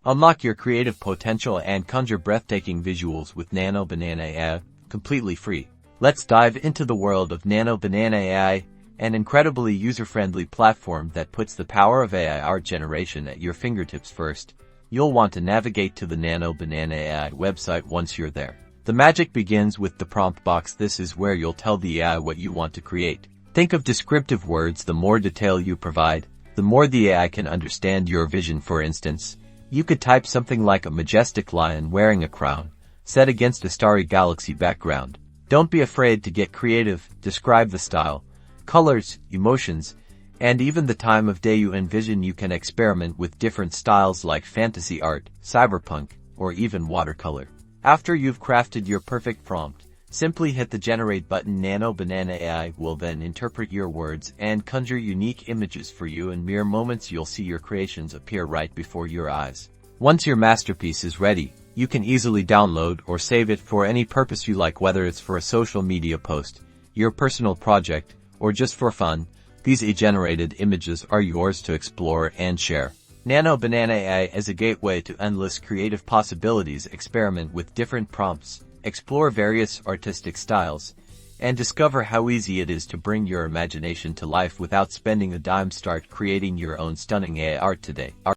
Unlock your creative potential and conjure breathtaking visuals with Nano Banana AI, completely free. Let's dive into the world of Nano Banana AI, an incredibly user-friendly platform that puts the power of AI art generation at your fingertips. First, you'll want to navigate to the Nano Banana AI website. Once you're there, the magic begins with the prompt box. This is where you'll tell the AI what you want to create. Think of descriptive words. The more detail you provide, the more the AI can understand your vision. For instance, you could type something like a majestic lion wearing a crown, set against a starry galaxy background. Don't be afraid to get creative. Describe the style, colors, emotions, and even the time of day you envision. You can experiment with different styles like fantasy art, cyberpunk, or even watercolor. After you've crafted your perfect prompt, simply hit the generate button. Nano Banana AI will then interpret your words and conjure unique images for you. In mere moments, you'll see your creations appear right before your eyes. Once your masterpiece is ready, you can easily download or save it for any purpose you like, whether it's for a social media post, your personal project, or just for fun. These AI-generated images are yours to explore and share. Nano Banana AI is a gateway to endless creative possibilities. Experiment with different prompts, explore various artistic styles, and discover how easy it is to bring your imagination to life without spending a dime. Start creating your own stunning AI art today.